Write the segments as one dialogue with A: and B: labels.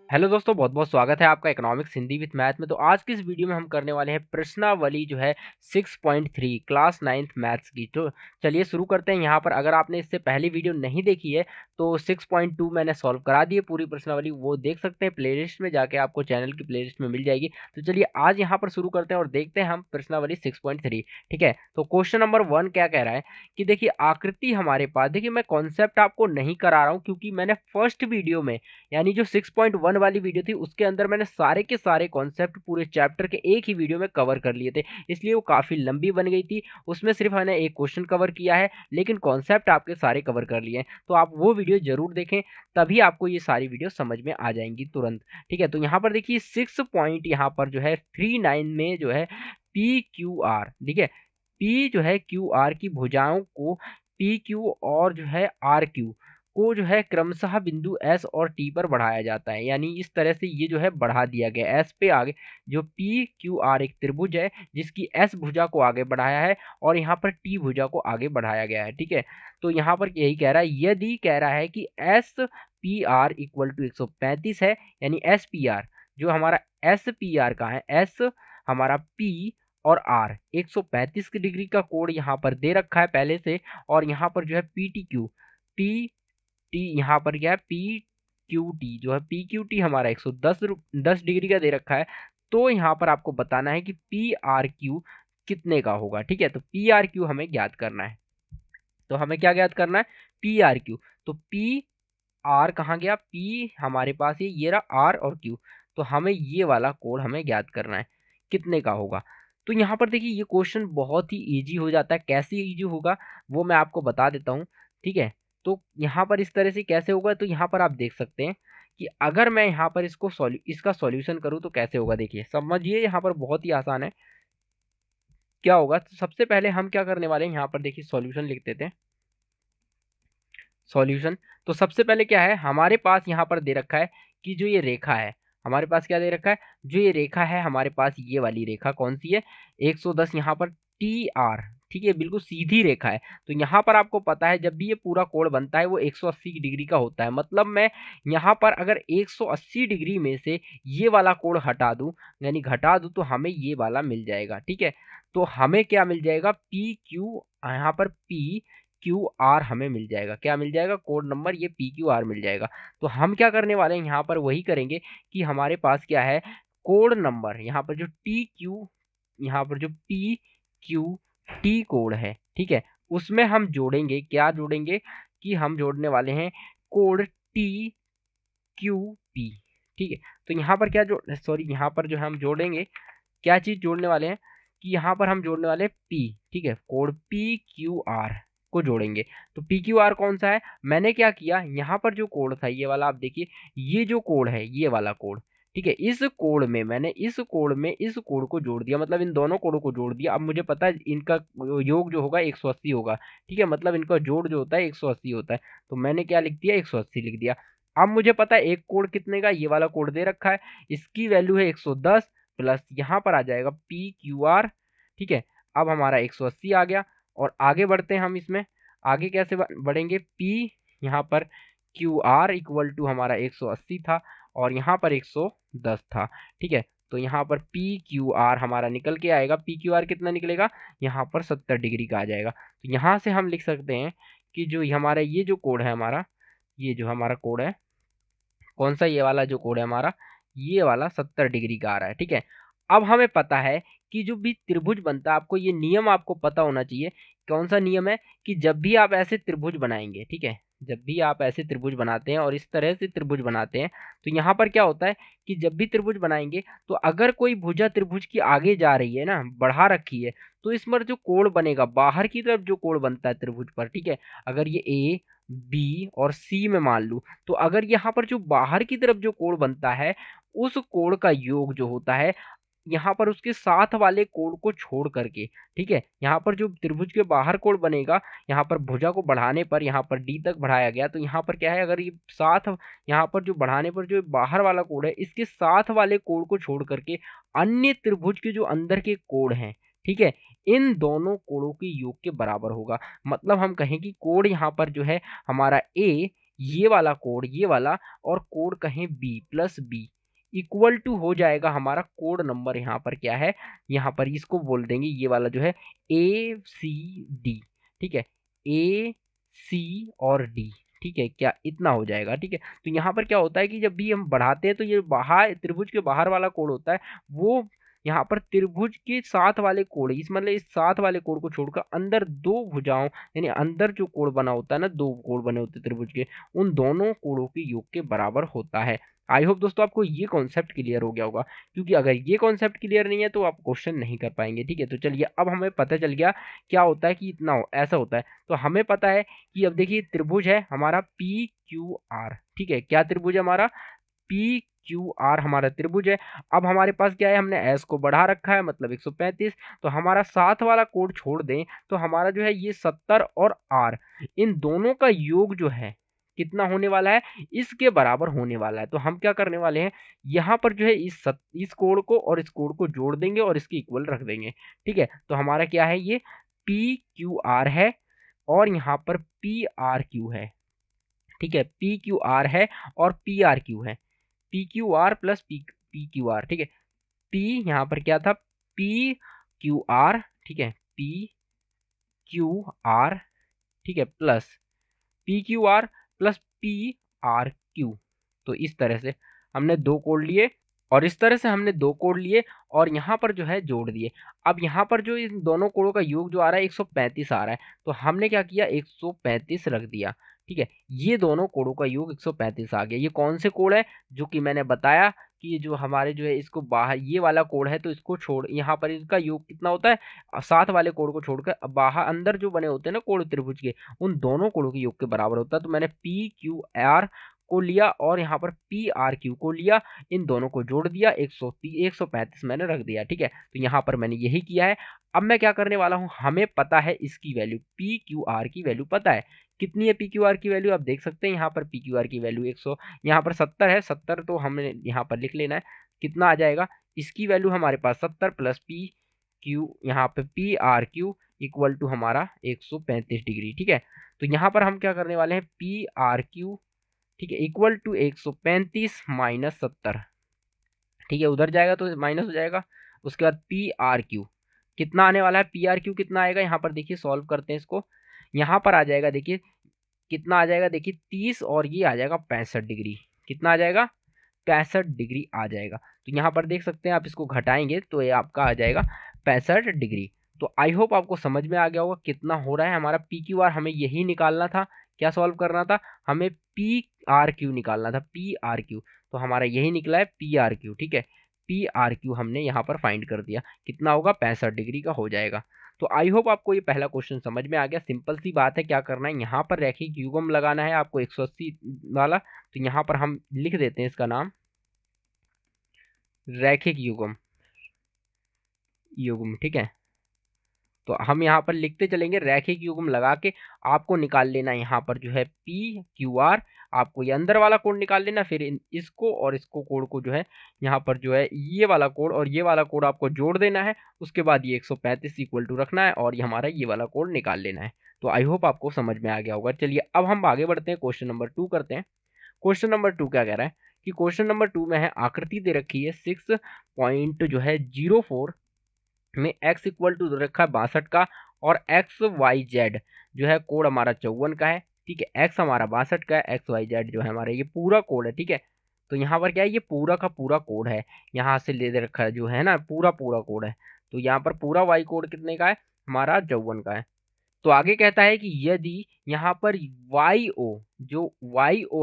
A: Hello दोस्तों, बहुत बहुत स्वागत है आपका इकोनॉमिक्स हिंदी विद मैथ में। तो आज की इस वीडियो में हम करने वाले हैं प्रश्नावली जो है 6.3 क्लास 9th मैथ्स की। तो चलिए शुरू करते हैं। यहाँ पर अगर आपने इससे पहली वीडियो नहीं देखी है तो 6.2 मैंने सॉल्व करा दी है पूरी प्रश्नावली, वो देख सकते हैं प्लेलिस्ट में जाके, आपको चैनल की प्लेलिस्ट में मिल जाएगी। तो चलिए आज यहाँ पर शुरू करते हैं और देखते हैं हम प्रश्नावली 6.3। ठीक है, तो क्वेश्चन नंबर 1 क्या कह रहा है कि देखिए आकृति हमारे पास, देखिए मैं कॉन्सेप्ट आपको नहीं करा रहा हूँ क्योंकि मैंने फर्स्ट वीडियो में यानी जो 6.1 वाली वीडियो थी उसके अंदर मैंने सारे के सारे कॉन्सेप्ट पूरे चैप्टर के एक ही वीडियो में कवर कर लिए थे, इसलिए वो काफ़ी लंबी बन गई थी। उसमें सिर्फ मैंने एक क्वेश्चन कवर किया है लेकिन कॉन्सेप्ट आपके सारे कवर कर लिए हैं। तो आप वो वीडियो जरूर देखें, तभी आपको ये सारी वीडियो समझ में आ जाएंगी तुरंत। ठीक है, तो यहाँ पर देखिए 6 पॉइंट यहाँ पर जो है 39 में जो है पी क्यू आर, ठीक है, पी जो है क्यू आर की भुजाओं को पी क्यू और जो है आर क्यू को जो है क्रमशः बिंदु एस और टी पर बढ़ाया जाता है। यानी इस तरह से ये जो है बढ़ा दिया गया एस पे आगे, जो पी क्यू आर एक त्रिभुज है जिसकी एस भुजा को आगे बढ़ाया है और यहाँ पर टी भुजा को आगे बढ़ाया गया है। ठीक है, तो यहाँ पर यही कह रहा है, यदि कह रहा है कि S P R equal to 135 है, यानी एस पी आर जो हमारा एस पी आर का है, एस हमारा पी और आर 135 की डिग्री का कोण यहाँ पर दे रखा है पहले से, और यहाँ पर जो है P T Q T T यहाँ पर क्या है पी क्यू टी जो है पी क्यू टी हमारा 110 डिग्री का दे रखा है। तो यहाँ पर आपको बताना है कि पी आर क्यू कितने का होगा। ठीक है, तो पी आर क्यू हमें ज्ञात करना है। तो हमें क्या ज्ञात करना है, पी आर क्यू। तो पी आर कहाँ गया, पी हमारे पास ये रहा आर और क्यू, तो हमें ये वाला कोड हमें ज्ञात करना है कितने का होगा। तो यहाँ पर देखिए ये क्वेश्चन बहुत ही इजी हो जाता है। कैसे इजी होगा वो मैं आपको बता देता हूँ। ठीक है, तो यहाँ पर इस तरह से कैसे होगा, तो यहाँ पर आप देख सकते हैं कि अगर मैं यहाँ पर इसका सॉल्यूशन करूँ तो कैसे होगा। देखिए समझिए, यहाँ पर बहुत ही आसान है। क्या होगा, तो सबसे पहले हम क्या करने वाले हैं, यहाँ पर देखिए सॉल्यूशन लिख देते हैं। सॉल्यूशन, तो सबसे पहले क्या है हमारे पास यहाँ पर दे रखा है कि जो ये रेखा है, हमारे पास क्या दे रखा है, जो ये रेखा है हमारे पास, ये वाली रेखा कौन सी है, 110 यहाँ पर टी आर। ठीक है, बिल्कुल सीधी रेखा है। तो यहाँ पर आपको पता है जब भी ये पूरा कोण बनता है वो 180 डिग्री का होता है। मतलब मैं यहाँ पर अगर 180 डिग्री में से ये वाला कोण हटा दूं, यानी घटा दूं, तो हमें ये वाला मिल जाएगा। ठीक है, तो हमें क्या मिल जाएगा, पी क्यू, यहाँ पर पी क्यू आर हमें मिल जाएगा। क्या मिल जाएगा, कोड नंबर ये पी क्यू आर मिल जाएगा। तो हम क्या करने वाले हैं, यहाँ पर वही करेंगे कि हमारे पास क्या है, कोड नंबर यहाँ पर जो टी क्यू, यहाँ पर जो पी क्यू टी कोड है, ठीक है, उसमें हम जोड़ेंगे, क्या जोड़ेंगे कि हम जोड़ने वाले हैं कोड टी क्यू पी। ठीक है, तो यहाँ पर क्या जोड़ सॉरी यहाँ पर जो हम जोड़ेंगे, क्या चीज जोड़ने वाले हैं कि यहाँ पर हम जोड़ने वाले पी, ठीक है, कोड पी क्यू आर को जोड़ेंगे। तो पी क्यू आर कौन सा है, मैंने क्या किया, यहाँ पर जो कोड था ये वाला, आप देखिए ये जो कोड है ये वाला कोड, ठीक है, इस कोड में मैंने इस कोड में इस कोड को जोड़ दिया, मतलब इन दोनों कोडों को जोड़ दिया। अब मुझे पता है इनका योग जो होगा 180 होगा। ठीक है, मतलब इनका जोड़ जो होता है 180 होता है, तो मैंने क्या लिख दिया, 180 लिख दिया। अब मुझे पता है एक कोड कितने का, ये वाला कोड दे रखा है, इसकी वैल्यू है 110 प्लस यहाँ पर आ जाएगा पी क्यू आर। ठीक है, अब हमारा 180 आ गया। और आगे बढ़ते हैं हम इसमें, आगे कैसे बढ़ेंगे, पी यहाँ पर क्यू आर इक्वल टू हमारा 180 था और यहाँ पर 110 था। ठीक है, तो यहाँ पर पी क्यू आर हमारा निकल के आएगा, पी क्यू आर कितना निकलेगा, यहाँ पर 70 डिग्री का आ जाएगा। तो यहाँ से हम लिख सकते हैं कि जो हमारा ये जो कोड है हमारा, ये जो हमारा कोड है कौन सा, ये वाला जो कोड है हमारा, ये वाला 70 डिग्री का आ रहा है। ठीक है, अब हमें पता है कि जो भी त्रिभुज बनता है, आपको ये नियम आपको पता होना चाहिए। कौन सा नियम है कि जब भी आप ऐसे त्रिभुज बनाएंगे, ठीक है, जब भी आप ऐसे त्रिभुज बनाते हैं और इस तरह से त्रिभुज बनाते हैं, तो यहाँ पर क्या होता है कि जब भी त्रिभुज बनाएंगे तो अगर कोई भुजा त्रिभुज की आगे जा रही है ना, बढ़ा रखी है, तो इस पर जो कोण बनेगा बाहर की तरफ, जो कोण बनता है त्रिभुज पर, ठीक है, अगर ये ए बी और सी में मान लूं, तो अगर यहाँ पर जो बाहर की तरफ जो कोण बनता है, उस कोण का योग जो होता है यहाँ पर उसके साथ वाले कोण को छोड़ करके, ठीक है, यहाँ पर जो त्रिभुज के बाहर कोण बनेगा, यहाँ पर भुजा को बढ़ाने पर यहाँ पर डी तक बढ़ाया गया, तो यहाँ पर क्या है, अगर ये साथ, यहाँ पर जो बढ़ाने पर जो बाहर वाला कोण है, इसके साथ वाले कोण को छोड़ करके अन्य त्रिभुज के जो अंदर के कोण हैं, ठीक है, इन दोनों कोणों के योग के बराबर होगा। मतलब हम कहें कि कोण यहाँ पर जो है हमारा ए, ये वाला कोड, ये वाला, और कोड कहें B plus B equal to हो जाएगा हमारा कोड नंबर। यहाँ पर क्या है, यहाँ पर इसको बोल देंगे ये वाला जो है ACD, ठीक है, AC और D, ठीक है, क्या इतना हो जाएगा, ठीक है। तो यहाँ पर क्या होता है कि जब भी हम बढ़ाते हैं तो ये बाहर त्रिभुज के बाहर वाला कोड होता है, वो यहाँ पर त्रिभुज के साथ वाले कोड, इस मतलब इस साथ वाले कोड को छोड़कर अंदर दो भुजाओं, यानी अंदर जो कोड बना होता है ना, दो कोड बने होते हैं त्रिभुज के, उन दोनों कोडों के योग के बराबर होता है। आई होप दोस्तों आपको ये कॉन्सेप्ट क्लियर हो गया होगा, क्योंकि अगर ये कॉन्सेप्ट क्लियर नहीं है तो आप क्वेश्चन नहीं कर पाएंगे, ठीक है। तो चलिए अब हमें पता चल गया क्या होता है कि इतना ऐसा होता है। तो हमें पता है कि अब देखिए त्रिभुज है हमारा PQR, ठीक है, क्या त्रिभुज है हमारा PQR हमारा त्रिभुज है। अब हमारे पास क्या है, हमने S को बढ़ा रखा है मतलब 135, तो हमारा साथ वाला कोड छोड़ दें तो हमारा जो है ये 70 और R, इन दोनों का योग जो है कितना होने वाला है, इसके बराबर होने वाला है। तो हम क्या करने वाले हैं, यहाँ पर जो है इस कोड को और इस कोड को जोड़ देंगे और इसके इक्वल रख देंगे, ठीक है। तो हमारा क्या है, ये PQR है और यहाँ पर PRQ है, ठीक है, PQR है और PRQ है, PQR प्लस PQR, ठीक है। P यहाँ पर क्या था, PQR, ठीक है, PQR, ठीक है, प्लस PQR प्लस PRQ। तो इस तरह से हमने दो कोड लिए, और इस तरह से हमने दो कोड लिए और यहाँ पर जो है जोड़ दिए। अब यहाँ पर जो इन दोनों कोडों का योग जो आ रहा है 135 आ रहा है, तो हमने क्या किया, 135 रख दिया, ठीक है। ये दोनों कोडों का योग 135 आ गया। ये कौन से कोड है, जो कि मैंने बताया कि ये जो हमारे जो है इसको बाहर, ये वाला कोड है तो इसको छोड़, यहाँ पर इसका योग कितना होता है, साथ वाले कोड को छोड़कर बाहर अंदर जो बने होते हैं ना कोड त्रिभुज के, उन दोनों कोडों के योग के बराबर होता है। तो मैंने PQR को लिया और यहाँ पर PRQ को लिया, इन दोनों को जोड़ दिया, 135 मैंने रख दिया, ठीक है। तो यहाँ पर मैंने यही किया है। अब मैं क्या करने वाला हूँ, हमें पता है इसकी वैल्यू, PQR की वैल्यू पता है कितनी है। PQR की वैल्यू आप देख सकते हैं, यहाँ पर PQR की वैल्यू 100, यहाँ पर 70 है, 70 तो हमें यहाँ पर लिख लेना है, कितना आ जाएगा, इसकी वैल्यू हमारे पास 70 प्लस PQ, यहाँ पे PRQ इक्वल टू हमारा 135 डिग्री, ठीक है। तो यहाँ पर हम क्या करने वाले हैं, PRQ, ठीक है, इक्वल टू 135 माइनस 70, ठीक है, उधर जाएगा तो माइनस हो जाएगा। उसके बाद PRQ कितना आने वाला है, PRQ कितना आएगा, यहाँ पर देखिए सॉल्व करते हैं इसको, यहाँ पर आ जाएगा, देखिए कितना आ जाएगा, देखिए 30 और ये आ जाएगा 65 डिग्री, कितना आ जाएगा, 65 डिग्री आ जाएगा। तो यहाँ पर देख सकते हैं आप, इसको घटाएंगे तो ये आपका आ जाएगा 65 डिग्री। तो आई होप आपको समझ में आ गया होगा कितना हो रहा है हमारा PQR, हमें यही निकालना था, क्या सॉल्व करना था, हमें PRQ निकालना था, PRQ। तो हमारा यही निकला है PRQ, ठीक है, PRQ हमने यहाँ पर फाइंड कर दिया, कितना होगा, 65 डिग्री का हो जाएगा। तो आई होप आपको ये पहला क्वेश्चन समझ में आ गया। सिंपल सी बात है, क्या करना है, यहाँ पर रैखिक युग्म लगाना है आपको 180 वाला। तो यहाँ पर हम लिख देते हैं इसका नाम रैखिक युग्म, ठीक है। तो हम यहाँ पर लिखते चलेंगे, रैखिक युग्म लगा के आपको निकाल लेना है यहाँ पर जो है PQR, आपको ये अंदर वाला कोड निकाल लेना, फिर इसको और इसको कोड को जो है यहाँ पर जो है ये वाला कोड और ये वाला कोड आपको जोड़ देना है। उसके बाद ये 135 इक्वल टू रखना है और ये हमारा ये वाला कोड निकाल लेना है। तो आई होप आपको समझ में आ गया होगा। चलिए अब हम आगे बढ़ते हैं, क्वेश्चन नंबर 2 करते हैं। क्वेश्चन नंबर 2 क्या कह रहा है कि क्वेश्चन नंबर 2 में है, आकृति दे रखी है 6.04 में x इक्वल टू रखा है 62 का, और XYZ जो है कोड हमारा 54 का है, ठीक है। x हमारा 62 का है, XYZ जो है हमारा ये पूरा कोड है, ठीक है। तो यहाँ पर क्या है, ये पूरा का पूरा कोड है, यहाँ से ले दे रखा है जो है ना, पूरा कोड है। तो यहाँ पर पूरा y कोड कितने का है, हमारा 54 का है। तो आगे कहता है कि यदि यहाँ पर YO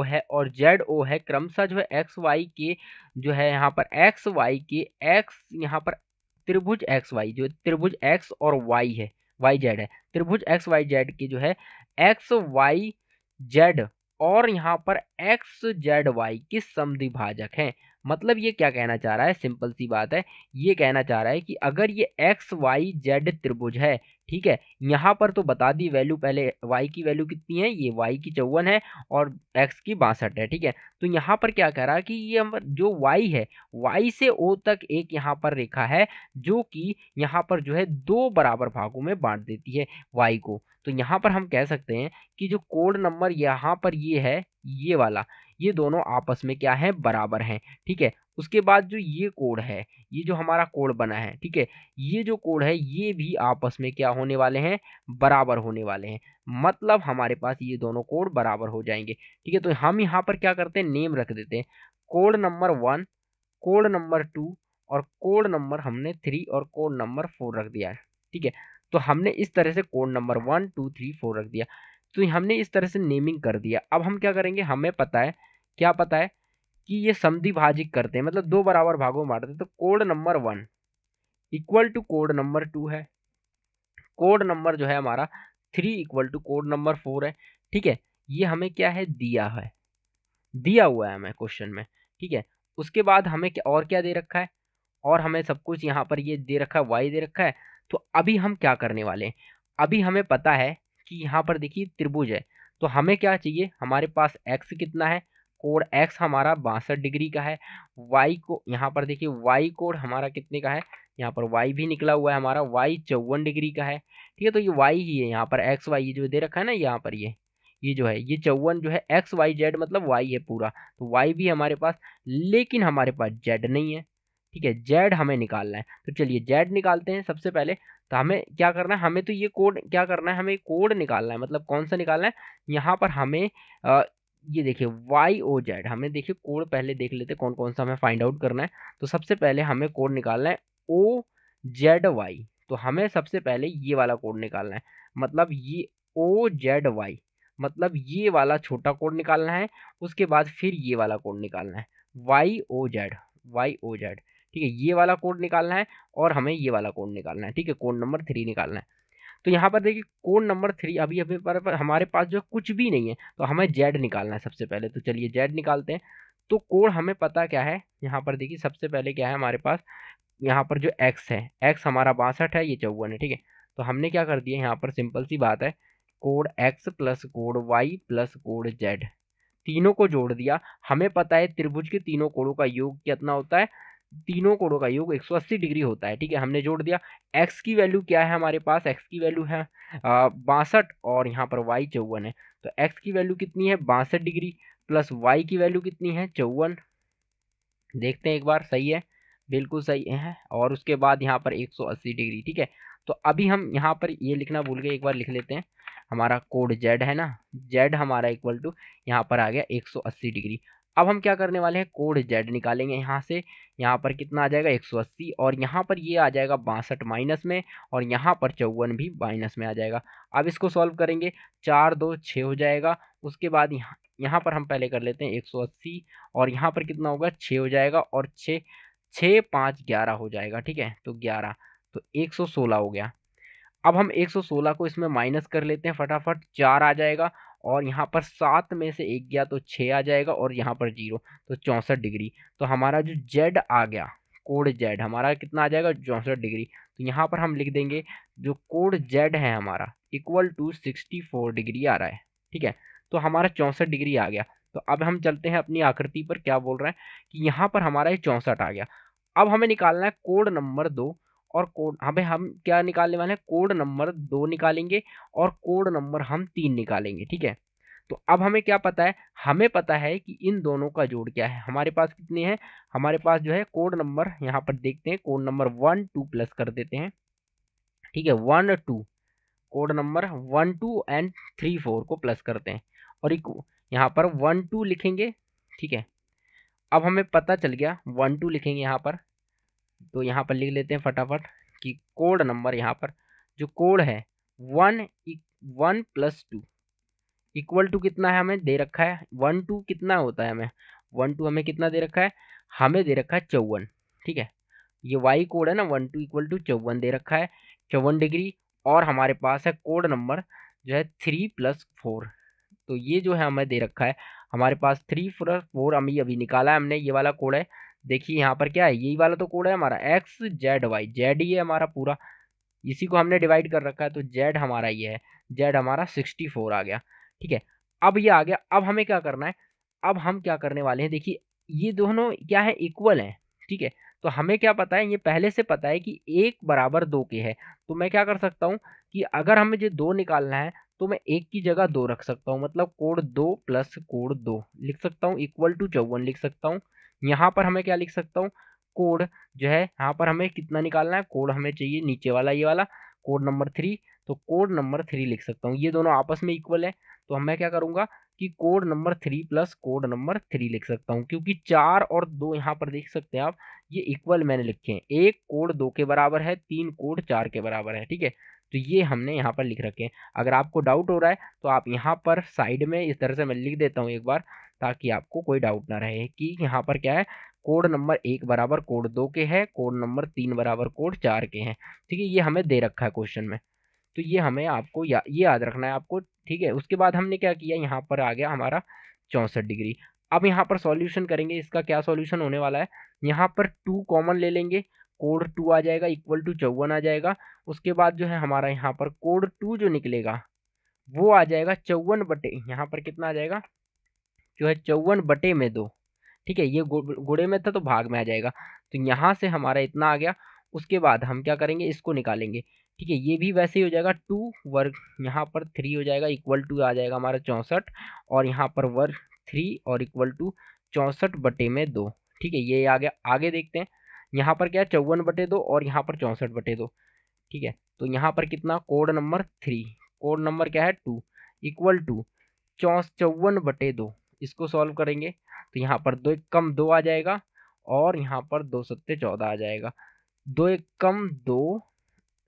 A: है और ZO है, क्रमशः जो है XY के जो है यहाँ पर XY के X, यहाँ पर त्रिभुज XY जो त्रिभुज X और Y है, YZ है, त्रिभुज XYZ के जो है XYZ और यहाँ पर XZY के समद्विभाजक हैं, मतलब ये क्या कहना चाह रहा है, सिंपल सी बात है, ये कहना चाह रहा है कि अगर ये एक्स वाई जेड त्रिभुज है, ठीक है, यहाँ पर तो बता दी वैल्यू पहले, y की वैल्यू कितनी है, ये y की 54 है और x की 62 है, ठीक है। तो यहाँ पर क्या कह रहा है कि ये जो y है, y से o तक एक यहाँ पर रेखा है जो कि यहाँ पर जो है दो बराबर भागों में बांट देती है y को। तो यहाँ पर हम कह सकते हैं कि जो कोड नंबर यहाँ पर ये है, ये वाला, ये दोनों आपस में क्या है, बराबर हैं, ठीक है। उसके बाद जो ये कोड है, ये जो हमारा कोड बना है, ठीक है, ये जो कोड है ये भी आपस में क्या होने वाले हैं, बराबर होने वाले हैं। मतलब हमारे पास ये दोनों कोड बराबर हो जाएंगे, ठीक है। तो हम यहाँ पर क्या करते हैं, नेम रख देते हैं, कोड नंबर 1, कोड नंबर 2 और कोड नंबर हमने 3 और कोड नंबर 4 रख दिया है, ठीक है। तो हमने इस तरह से कोड नंबर 1 2 3 4 रख दिया, तो हमने इस तरह से नेमिंग कर दिया। अब हम क्या करेंगे, हमें पता है, क्या पता है कि ये समद्वि भाजिक करते हैं, मतलब दो बराबर भागों में बांटते हैं। तो code number 1 equal to code number 2 है, कोड नंबर जो है हमारा 3 इक्वल टू कोड नंबर 4 है, ठीक है। ये हमें क्या है, दिया है, दिया हुआ है हमें क्वेश्चन में, ठीक है। उसके बाद हमें क्या और क्या दे रखा है, और हमें सब कुछ यहाँ पर ये दे रखा है, y दे रखा है। तो अभी हम क्या करने वाले हैं, अभी हमें पता है कि यहाँ पर देखिए त्रिभुज है, तो हमें क्या चाहिए, हमारे पास x कितना है, कोण x हमारा 62 डिग्री का है, y को यहाँ पर देखिए y कोण हमारा कितने का है, यहाँ पर y भी निकला हुआ है हमारा, y 54 डिग्री का है, ठीक है। तो ये y ही है, यहाँ पर x y जो दे रखा है ना, यहाँ पर ये जो है, ये 54 जो है x y z मतलब y है पूरा, तो y भी हमारे पास, लेकिन हमारे पास z नहीं है, ठीक है। जेड हमें निकालना है, तो चलिए जेड निकालते हैं सबसे पहले। तो हमें क्या करना है, हमें तो ये कोड क्या करना है, हमें कोड निकालना है, मतलब कौन सा निकालना है, यहाँ पर हमें ये देखिए वाई ओ जेड, हमें देखिए कोड पहले देख लेते हैं कौन कौन सा हमें फाइंड आउट करना है। तो सबसे पहले हमें कोड निकालना है ओ जेड वाई, तो हमें सबसे पहले ये वाला कोड निकालना है, मतलब ये ओ जेड वाई, मतलब ये वाला छोटा कोड निकालना है। उसके बाद फिर ये वाला कोड निकालना है, Y O Z, Y O Z, ठीक है। ये वाला कोड निकालना है और हमें ये वाला कोड निकालना है, ठीक है, कोड नंबर 3 निकालना है। तो यहाँ पर देखिए कोड नंबर 3 अभी अभी पर हमारे पास जो कुछ भी नहीं है, तो हमें जेड निकालना है सबसे पहले। तो चलिए जेड निकालते हैं। तो कोड हमें पता क्या है, यहाँ पर देखिए सबसे पहले क्या है हमारे पास, यहाँ पर जो एक्स है, एक्स हमारा 62 है, ये 54 है, ठीक है। तो हमने क्या कर दिया, यहाँ पर सिंपल सी बात है, code X plus code Y plus code Z, तीनों को जोड़ दिया। हमें पता है त्रिभुज के तीनों कोणों का योग कितना होता है, तीनों कोणों का योग 180 डिग्री होता है, ठीक है। हमने जोड़ दिया। x की वैल्यू क्या है हमारे पास, x की वैल्यू है 62 और यहाँ पर y 54 है। तो x की वैल्यू कितनी है, 62 डिग्री, प्लस y की वैल्यू कितनी है, 54। देखते हैं एक बार, सही है, बिल्कुल सही है। और उसके बाद यहाँ पर 180 डिग्री, ठीक है। तो अभी हम यहाँ पर ये लिखना भूल गए, एक बार लिख लेते हैं। हमारा कोड जेड है ना, जेड हमारा इक्वल टू यहाँ पर आ गया 180 डिग्री। अब हम क्या करने वाले हैं, कोड जेड निकालेंगे यहाँ से, यहाँ पर कितना आ जाएगा 180, और यहाँ पर ये आ जाएगा 62 माइनस में, और यहाँ पर 54 भी माइनस में आ जाएगा। अब इसको सॉल्व करेंगे, 4 2 6 हो जाएगा। उसके बाद यहाँ पर हम पहले कर लेते हैं 180, और यहाँ पर कितना होगा 6 हो जाएगा, और 6 6 5 11 हो जाएगा, ठीक है। तो 11, तो 116 हो गया। अब हम 116 को इसमें माइनस कर लेते हैं फटाफट, 4 आ जाएगा, और यहाँ पर 7 में से 1 गया तो 6 आ जाएगा, और यहाँ पर 0, तो 64 डिग्री। तो हमारा जो जेड आ गया, कोड जेड हमारा कितना आ जाएगा, 64 डिग्री। तो यहाँ पर हम लिख देंगे जो कोड जेड है हमारा इक्वल टू 64 डिग्री आ रहा है, ठीक है। तो हमारा 64 डिग्री आ गया। तो अब हम चलते हैं अपनी आकृति पर, क्या बोल रहे हैं कि यहाँ पर हमारा ये 64 आ गया। अब हमें निकालना है कोड नंबर 2, और कोड हमें हम क्या निकालने वाले हैं, कोड नंबर 2 निकालेंगे, और कोड नंबर हम 3 निकालेंगे, ठीक है। तो अब हमें क्या पता है, हमें पता है कि इन दोनों का जोड़ क्या है। हमारे पास कितने हैं, हमारे पास जो है कोड नंबर, यहाँ पर देखते हैं, कोड नंबर 1 2 प्लस कर देते हैं, ठीक है, 1 2, कोड नंबर 1 2 एंड 3 4 को प्लस करते हैं, और यहाँ पर 1 2 लिखेंगे, ठीक है। अब हमें पता चल गया, 1 2 लिखेंगे यहाँ पर, तो यहाँ पर लिख लेते हैं फटाफट कि कोड नंबर, यहाँ पर जो कोड है 1 प्लस 2 इक्वल टू कितना है, हमें दे रखा है 1 2 कितना होता है, हमें 1 2 हमें कितना दे रखा है, हमें दे रखा है 54, ठीक है। ये वाई कोड है ना, 1 2 इक्वल टू 54 दे रखा है, 54 डिग्री। और हमारे पास है कोड नंबर जो है 3 प्लस 4, तो ये जो है हमें दे रखा है, हमारे पास 3 प्लस 4 अभी अभी निकाला है हमने, ये वाला कोड है देखिए यहाँ पर क्या है, यही वाला तो कोड है हमारा एक्स जेड वाई, जेड ही है हमारा पूरा, इसी को हमने डिवाइड कर रखा है, तो जेड हमारा ये है, जेड हमारा 64 आ गया। ठीक है, अब ये आ गया। अब हमें क्या करना है, अब हम क्या करने वाले हैं, देखिए ये दोनों क्या है, इक्वल हैं। ठीक है, तो हमें क्या पता है, ये पहले से पता है कि 1 = 2 के है। तो मैं क्या कर सकता हूँ कि अगर हमें जो 2 निकालना है, तो मैं 1 की जगह 2 रख सकता हूँ, मतलब कोड 2 प्लस कोड 2 लिख सकता हूँ, इक्वल टू 54 लिख सकता हूँ। यहाँ पर हमें क्या लिख सकता हूँ, कोड जो है यहाँ पर हमें कितना निकालना है, कोड हमें चाहिए नीचे वाला ये वाला कोड नंबर 3, तो कोड नंबर 3 लिख सकता हूँ। ये दोनों आपस में इक्वल है, तो मैं क्या करूंगा कि code number 3 plus code number 3 लिख सकता हूँ, क्योंकि 4 और 2 यहाँ पर देख सकते हैं आप, ये इक्वल मैंने लिखे हैं। एक कोड 2 के बराबर है, 3 कोड 4 के बराबर है। ठीक है, तो ये हमने यहाँ पर लिख रखे हैं। अगर आपको डाउट हो रहा है तो आप यहाँ पर साइड में इस तरह से मैं लिख देता हूँ एक बार, ताकि आपको कोई डाउट ना रहे कि यहाँ पर क्या है, कोड नंबर 1 बराबर कोड 2 के है, कोड नंबर 3 बराबर कोड 4 के हैं। ठीक है, ये हमें दे रखा है क्वेश्चन में, तो ये हमें आपको ये याद रखना है आपको। ठीक है, उसके बाद हमने क्या किया, यहाँ पर आ गया हमारा 64 डिग्री। अब यहाँ पर सॉल्यूशन करेंगे, इसका क्या सॉल्यूशन होने वाला है, यहाँ पर 2 कॉमन ले लेंगे, कोड 2 आ जाएगा, इक्वल टू 54 आ जाएगा। उसके बाद जो है हमारा यहाँ पर कोड 2 जो निकलेगा वो आ जाएगा 54 बटे, यहाँ पर कितना आ जाएगा, जो है 54/2। ठीक है, ये गुणे में था तो भाग में आ जाएगा, तो यहाँ से हमारा इतना आ गया। उसके बाद हम क्या करेंगे, इसको निकालेंगे। ठीक है, ये भी वैसे ही हो जाएगा, 2 वर्ग यहाँ पर 3 हो जाएगा, इक्वल टू आ जाएगा हमारा 64, और यहाँ पर वर्ग 3 और इक्वल टू 64/2। ठीक है, ये आ गया। आगे देखते हैं, यहाँ पर क्या है, 54/2 और यहाँ पर 64/2। ठीक है, तो यहाँ पर कितना, कोड नंबर 3, कोड नंबर क्या है 2, इक्वल टू 54/2। इसको सॉल्व करेंगे तो यहाँ पर 2 एक कम 2 आ जाएगा, और यहाँ पर 2 सत्ते 14 आ जाएगा, 2 एक कम 2।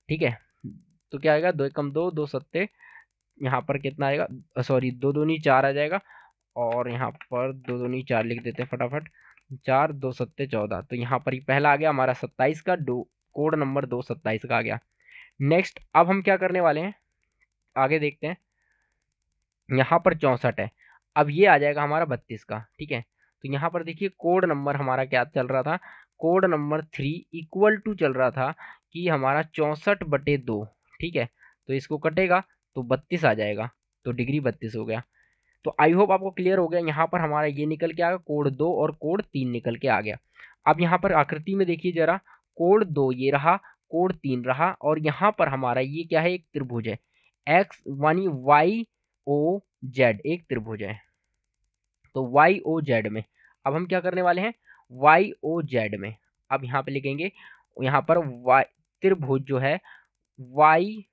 A: ठीक है, तो क्या आएगा, 2 एक कम 2, 2 सत्ते, यहाँ पर कितना आएगा, सॉरी 2 दूनी 4 आ जाएगा, और यहाँ पर 2 दूनी 4 लिख देते हैं फटाफट, 4 2 सत्ते 14। तो यहाँ पर ही पहला आ गया हमारा 27 का, दो कोड नंबर 2 27 का आ गया। नेक्स्ट अब हम क्या करने वाले हैं, आगे देखते हैं। यहाँ पर 64 है, अब ये आ जाएगा हमारा 32 का। ठीक है, तो यहाँ पर देखिए कोड नंबर हमारा क्या चल रहा था, कोड नंबर 3 इक्वल टू चल रहा था कि हमारा 64/2। ठीक है, तो इसको कटेगा तो 32 आ जाएगा, तो डिग्री 32 हो गया। तो आई होप आपको क्लियर हो गया। यहाँ पर हमारा ये निकल के आ गया, कोड 2 और कोड 3 निकल के आ गया। अब यहाँ पर आकृति में देखिए जरा, कोड 2 ये रहा, कोड 3 रहा, और यहाँ पर हमारा ये क्या है, एक त्रिभुज है, एक्स यानी वाई ओ जेड, एक त्रिभुज है। तो वाई ओ जेड में अब हम क्या करने वाले हैं, वाई ओ जेड में अब यहाँ पे लिखेंगे, यहाँ पर वाई त्रिभुज जो है वाई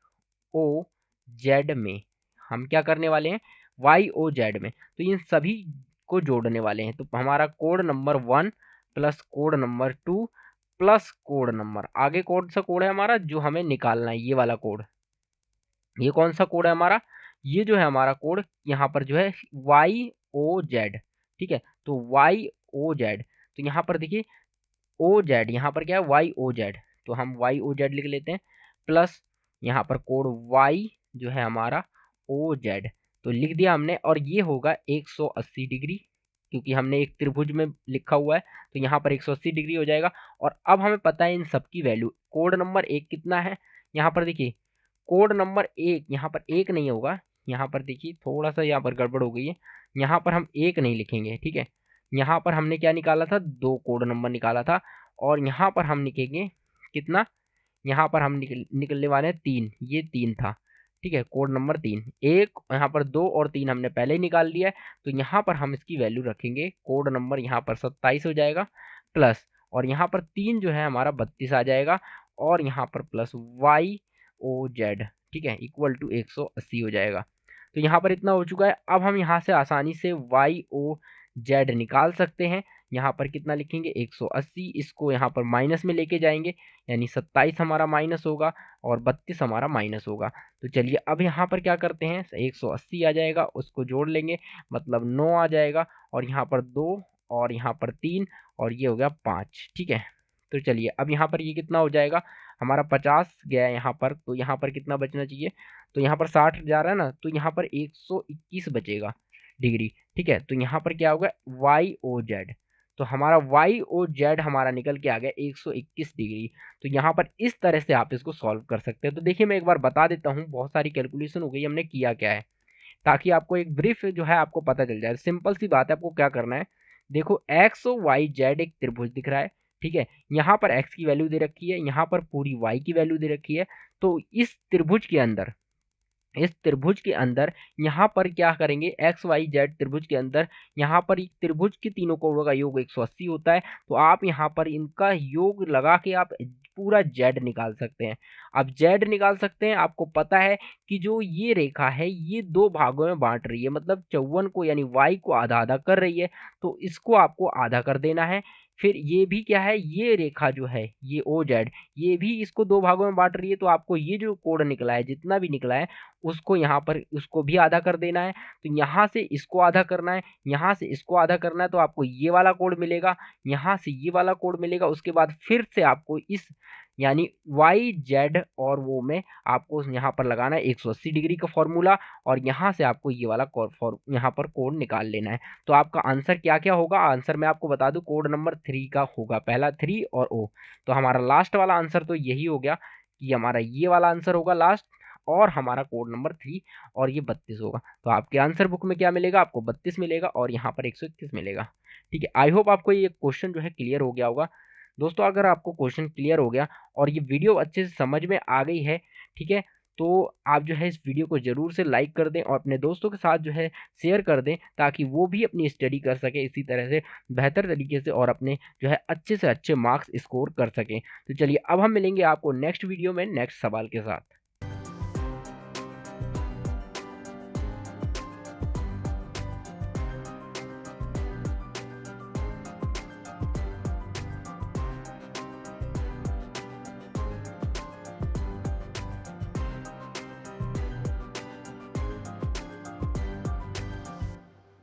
A: ओ जेड में हम क्या करने वाले हैं, वाई ओ जेड में, तो इन सभी को जोड़ने वाले हैं। तो हमारा code number 1 plus code number 2 plus code number, आगे कौन सा कोड है हमारा जो हमें निकालना है, ये वाला कोड, ये कौन सा कोड है हमारा, ये जो है हमारा कोड यहाँ पर जो है वाई ओ जेड। ठीक है, तो वाई ओ जेड, तो यहाँ पर देखिए ओ जेड, यहाँ पर क्या है वाई ओ जेड, तो हम वाई ओ जेड लिख लेते हैं, प्लस यहाँ पर कोड वाई जो है हमारा ओ जेड, तो लिख दिया हमने। और ये होगा 180 डिग्री, क्योंकि हमने एक त्रिभुज में लिखा हुआ है, तो यहाँ पर 180 डिग्री हो जाएगा। और अब हमें पता है इन सब की वैल्यू, कोड नंबर 1 कितना है, यहाँ पर देखिए कोड नंबर 1, यहाँ पर 1 नहीं होगा, यहाँ पर देखिए थोड़ा सा यहाँ पर गड़बड़ हो गई है, यहाँ पर हम 1 नहीं लिखेंगे। ठीक है, यहाँ पर हमने क्या निकाला था, 2 कोड नंबर निकाला था, और यहाँ पर हम लिखेंगे कितना, यहाँ पर हम निकलने वाले हैं 3, ये 3 था। ठीक है, कोड नंबर 3, एक यहाँ पर 2 और 3 हमने पहले ही निकाल लिया है, तो यहाँ पर हम इसकी वैल्यू रखेंगे, कोड नंबर यहाँ पर 27 हो जाएगा, प्लस और यहाँ पर 3 जो है हमारा 32 आ जाएगा, और यहाँ पर प्लस वाई ओ जेड, ठीक है, इक्वल टू 180 हो जाएगा। तो यहाँ पर इतना हो चुका है। अब हम यहाँ से आसानी से वाई ओ जेड निकाल सकते हैं। यहाँ पर कितना लिखेंगे 180, इसको यहाँ पर माइनस में लेके जाएंगे, यानी 27 हमारा माइनस होगा और 32 हमारा माइनस होगा। तो चलिए अब यहाँ पर क्या करते हैं, 180 आ जाएगा, उसको जोड़ लेंगे, मतलब 9 आ जाएगा, और यहाँ पर 2 और यहाँ पर 3 और ये हो गया 5। ठीक है, तो चलिए अब यहाँ पर ये कितना हो जाएगा, हमारा 50 गया यहाँ पर, तो यहाँ पर कितना बचना चाहिए, तो यहाँ पर 60 जा रहा है ना, तो यहाँ पर 121 बचेगा डिग्री। ठीक है, तो यहाँ पर क्या होगा वाई ओ जेड, तो हमारा वाई और जेड हमारा निकल के आ गया 121 डिग्री। तो यहाँ पर इस तरह से आप इसको सॉल्व कर सकते हैं। तो देखिए मैं एक बार बता देता हूँ, बहुत सारी कैलकुलेशन हो गई, हमने किया क्या है, ताकि आपको एक ब्रीफ जो है आपको पता चल जाए। सिंपल सी बात है, आपको क्या करना है, देखो एक्स और वाई जेड एक त्रिभुज दिख रहा है, ठीक है। यहाँ पर एक्स की वैल्यू दे रखी है, यहाँ पर पूरी वाई की वैल्यू दे रखी है। तो इस त्रिभुज के अंदर यहाँ पर क्या करेंगे, एक्स वाई जेड त्रिभुज के अंदर यहाँ पर त्रिभुज के तीनों कोणों का योग 180 होता है। तो आप यहाँ पर इनका योग लगा के आप पूरा जेड निकाल सकते हैं। अब जेड निकाल सकते हैं, आपको पता है कि जो ये रेखा है ये दो भागों में बांट रही है, मतलब 54 को यानी वाई को आधा आधा कर रही है। तो इसको आपको आधा कर देना है। फिर ये भी क्या है, ये रेखा जो है ये ओ जेड, ये भी इसको दो भागों में बांट रही है। तो आपको ये जो कोण निकला है, जितना भी निकला है, उसको यहाँ पर उसको भी आधा कर देना है। तो यहाँ से इसको आधा करना है, यहाँ से इसको आधा करना है, तो आपको ये वाला कोण मिलेगा, यहाँ से ये वाला कोण मिलेगा। उसके बाद फिर से आपको इस यानी वाई जेड और वो में आपको यहाँ पर लगाना है 180 डिग्री का फॉर्मूला, और यहाँ से आपको ये वाला यहाँ पर कोण निकाल लेना है। तो आपका आंसर क्या क्या होगा, आंसर मैं आपको बता दूं, कोड नंबर 3 का होगा, पहला 3 और ओ। तो हमारा लास्ट वाला आंसर तो यही हो गया कि हमारा ये वाला आंसर होगा लास्ट, और हमारा कोड नंबर 3 और ये 32 होगा। तो आपके आंसर बुक में क्या मिलेगा, आपको 32 मिलेगा और यहाँ पर 121 मिलेगा। ठीक है, आई होप आपको ये क्वेश्चन जो है क्लियर हो गया होगा। दोस्तों अगर आपको क्वेश्चन क्लियर हो गया और ये वीडियो अच्छे से समझ में आ गई है, ठीक है, तो आप जो है इस वीडियो को ज़रूर से लाइक कर दें और अपने दोस्तों के साथ जो है शेयर कर दें, ताकि वो भी अपनी स्टडी कर सके इसी तरह से बेहतर तरीके से और अपने जो है अच्छे से अच्छे मार्क्स स्कोर कर सकें। तो चलिए अब हम मिलेंगे आपको नेक्स्ट वीडियो में नेक्स्ट सवाल के साथ।